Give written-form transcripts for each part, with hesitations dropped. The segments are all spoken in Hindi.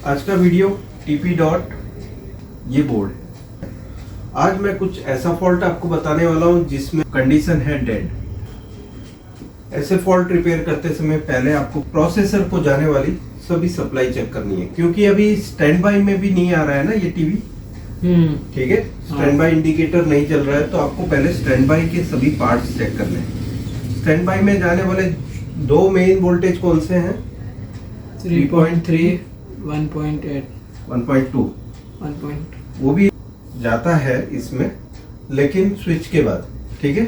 आज का वीडियो टीपी डॉट ये बोर्ड है। आज मैं कुछ ऐसा फॉल्ट आपको बताने वाला हूँ जिसमें कंडीशन है डेड। ऐसे फॉल्ट रिपेयर करते समय पहले आपको प्रोसेसर को जाने वाली सभी सप्लाई चेक करनी है, क्योंकि अभी स्टैंड बाई में भी नहीं आ रहा है ना ये टीवी। ठीक है, स्टैंड बाई इंडिकेटर नहीं चल रहा है, तो आपको पहले स्टैंड बाई के सभी पार्ट्स चेक करने हैं। स्टैंड बाई में जाने वाले दो मेन वोल्टेज कौन से हैं? 3.3 1.8 1.2 वो भी जाता है इसमें, लेकिन स्विच के बाद। ठीक है,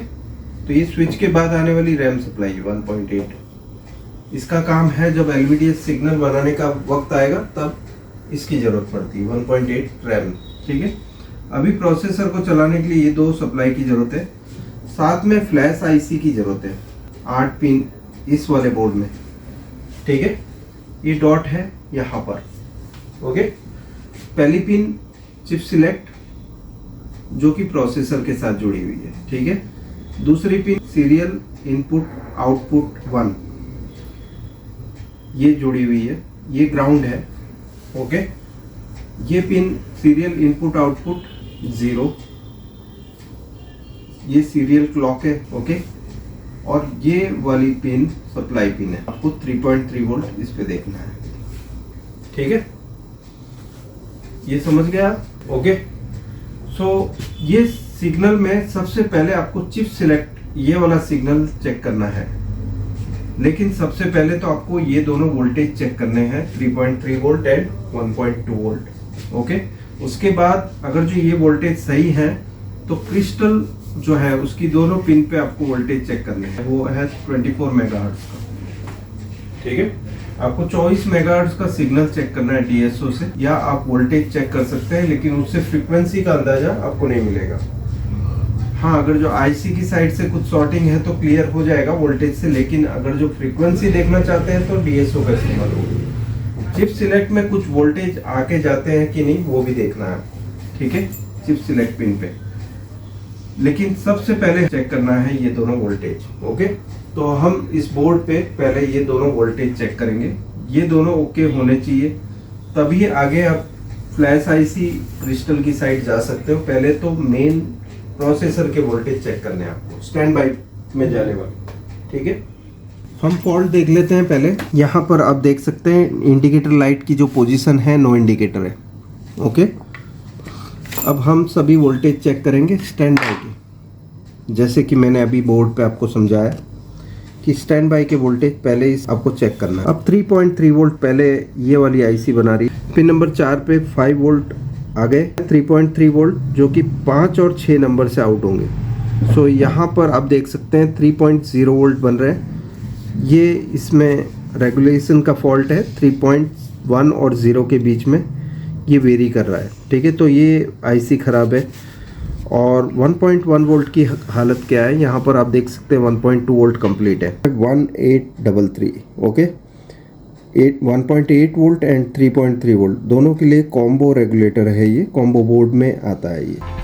तो ये स्विच के बाद आने वाली रैम सप्लाई है 1.8। इसका काम है जब एलवीडीएस सिग्नल बनाने का वक्त आएगा तब इसकी जरूरत पड़ती है 1.8 रैम। ठीक है, अभी प्रोसेसर को चलाने के लिए ये दो सप्लाई की जरूरत है, साथ में फ्लैश आईसी की जरूरत है 8 पिन इस वाले बोर्ड में। ठीक है, ये डॉट है यहाँ पर। ओके, पहली पिन चिप सिलेक्ट जो कि प्रोसेसर के साथ जुड़ी हुई है। ठीक है, दूसरी पिन सीरियल इनपुट आउटपुट 1 ये जुड़ी हुई है, ये ग्राउंड है। ओके, ये पिन सीरियल इनपुट आउटपुट 0 ये सीरियल क्लॉक है। ओके, और ये वाली पिन सप्लाई पिन है, आपको 3.3 वोल्ट इस पे देखना है। ठीक है, ये समझ गया? ओके, सो ये सिग्नल में सबसे पहले आपको चिप सिलेक्ट ये वाला सिग्नल चेक करना है, लेकिन सबसे पहले तो आपको ये दोनों वोल्टेज चेक करने हैं 3.3 वोल्ट एंड 1.2 वोल्ट। ओके, उसके बाद अगर जो ये वोल्टेज सही है तो क्रिस्टल जो है उसकी दोनों पिन पे आपको वोल्टेज चेक करने हैं, वो है 24 मेगाहर्ट्ज का। ठीक है, आपको 24 मेगाहर्ट्ज का सिग्नल चेक करना है डीएसओ से, या आप वोल्टेज चेक कर सकते हैं, लेकिन उससे फ्रीक्वेंसी का अंदाजा आपको नहीं मिलेगा। हाँ, अगर जो आईसी की साइड से कुछ शॉर्टिंग है तो क्लियर हो जाएगा वोल्टेज से, लेकिन अगर जो फ्रीक्वेंसी देखना चाहते हैं तो डीएसओ का इस्तेमाल होगा। चिप सिलेक्ट में कुछ वोल्टेज आके जाते हैं कि नहीं वो भी देखना है। ठीक है, चिप सिलेक्ट पिन पे, लेकिन सबसे पहले चेक करना है ये दोनों वोल्टेज। ओके, तो हम इस बोर्ड पे पहले ये दोनों वोल्टेज चेक करेंगे, ये दोनों ओके होने चाहिए, तभी आगे आप फ्लैश आईसी क्रिस्टल की साइड जा सकते हो। पहले तो मेन प्रोसेसर के वोल्टेज चेक करने हैं आपको, स्टैंड बाई में जाने वाले। ठीक है, हम फॉल्ट देख लेते हैं पहले। यहाँ पर आप देख सकते हैं इंडिकेटर लाइट की जो पोजीशन है नो इंडिकेटर है। ओके, अब हम सभी वोल्टेज चेक करेंगे स्टैंड बाई के, जैसे कि मैंने अभी बोर्ड पे आपको समझाया कि स्टैंड बाई के वोल्टेज पहले इस आपको चेक करना है। अब 3.3 वोल्ट पहले ये वाली आईसी बना रही है, पिन नंबर 4 पे 5 वोल्ट आ गए, 3.3 वोल्ट जो कि 5 और 6 नंबर से आउट होंगे। सो यहाँ पर आप देख सकते हैं 3.0 वोल्ट बन रहे हैं। ये इसमें रेगुलेशन का फॉल्ट है, 3.1 और 0 के बीच में ये वेरी कर रहा है। ठीक है, तो ये आईसी ख़राब है। और 1.1 वोल्ट की हालत क्या है, यहाँ पर आप देख सकते हैं 1.2 वोल्ट कंप्लीट है, 1833। ओके, 1.8 वोल्ट एंड 3.3 वोल्ट दोनों के लिए कॉम्बो रेगुलेटर है, ये कॉम्बो बोर्ड में आता है ये।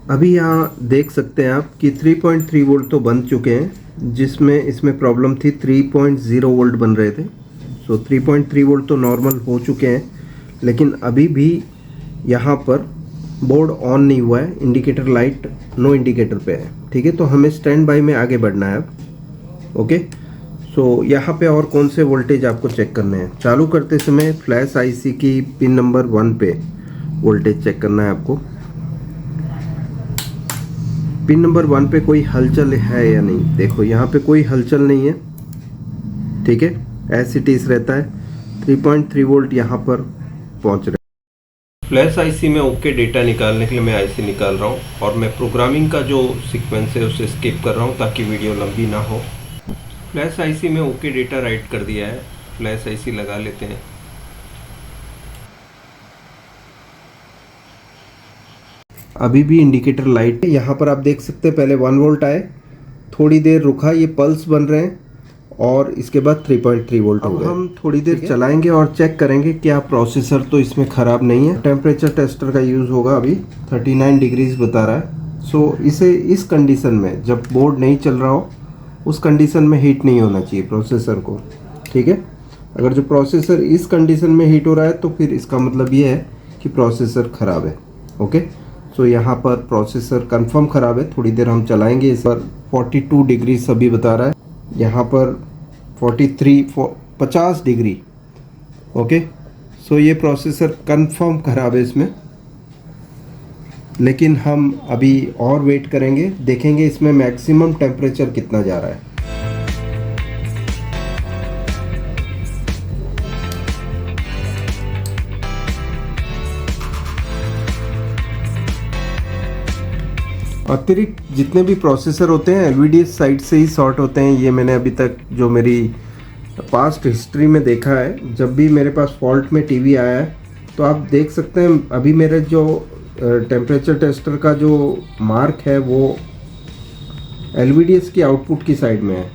अभी यहाँ देख सकते हैं आप कि 3.3 वोल्ट तो बन चुके हैं, जिसमें इसमें प्रॉब्लम थी 3.0 वोल्ट बन रहे थे। सो 3.3 वोल्ट तो नॉर्मल हो चुके हैं, लेकिन अभी भी यहाँ पर बोर्ड ऑन नहीं हुआ है, इंडिकेटर लाइट नो इंडिकेटर पे है। ठीक है, तो हमें स्टैंड बाई में आगे बढ़ना है अब। ओके, सो यहाँ पे और कौन से वोल्टेज आपको चेक करने हैं? चालू करते समय फ्लैश आईसी की पिन नंबर 1 पे वोल्टेज चेक करना है आपको। पिन नंबर 1 पे कोई हलचल है या नहीं, देखो यहाँ पे कोई हलचल नहीं है। ठीक है, ऐसे टीस रहता है। 3.3 वोल्ट यहाँ पर पहुँच रहे हैं। फ्लैश आईसी में ओके डेटा निकालने के लिए मैं आईसी निकाल रहा हूँ, और मैं प्रोग्रामिंग का जो सीक्वेंस है उसे स्किप कर रहा हूँ ताकि वीडियो लंबी ना हो। फ्लैश आईसी में ओके डेटा राइट कर दिया है, फ्लैश आईसी लगा लेते हैं। अभी भी इंडिकेटर लाइट है। यहाँ पर आप देख सकते हैं पहले 1 वोल्ट आए, थोड़ी देर रुका, ये पल्स बन रहे हैं और इसके बाद 3.3 वोल्ट हो गए। अब हम थोड़ी देर चलाएंगे और चेक करेंगे क्या प्रोसेसर तो इसमें ख़राब नहीं है। टेम्परेचर टेस्टर का यूज़ होगा, अभी 39 डिग्रीज बता रहा है। सो इसे इस कंडीशन में, जब बोर्ड नहीं चल रहा हो उस कंडीशन में हीट नहीं होना चाहिए प्रोसेसर को, ठीक है। अगर जो प्रोसेसर इस कंडीशन में हीट हो रहा है तो फिर इसका मतलब ये है कि प्रोसेसर ख़राब है। ओके, सो यहाँ पर प्रोसेसर कंफर्म ख़राब है। थोड़ी देर हम चलाएंगे। इस पर 42 डिग्री सभी बता रहा है, यहाँ पर 50 डिग्री। ओके, सो ये प्रोसेसर कंफर्म ख़राब है इसमें, लेकिन हम अभी और वेट करेंगे, देखेंगे इसमें मैक्सिमम टेम्परेचर कितना जा रहा है। अतिरिक्त जितने भी प्रोसेसर होते हैं LVDS साइड से ही शॉर्ट होते हैं। ये मैंने अभी तक जो मेरी पास्ट हिस्ट्री में देखा है, जब भी मेरे पास फॉल्ट में टीवी आया है तो आप देख सकते हैं अभी मेरे जो टेम्परेचर टेस्टर का जो मार्क है वो LVDS की आउटपुट की साइड में है।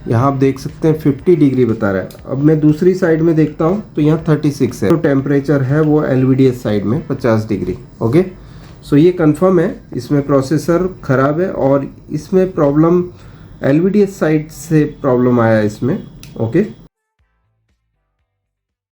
यहाँ आप देख सकते हैं 50 डिग्री बता रहा है। अब मैं दूसरी साइड में देखता हूँ तो यहाँ 36 है। तो टेम्परेचर है वो LVDS साइड में 50 डिग्री। ओके, सो ये कंफर्म है, इसमें प्रोसेसर ख़राब है और इसमें प्रॉब्लम LVDS साइड से प्रॉब्लम आया है इसमें। ओके,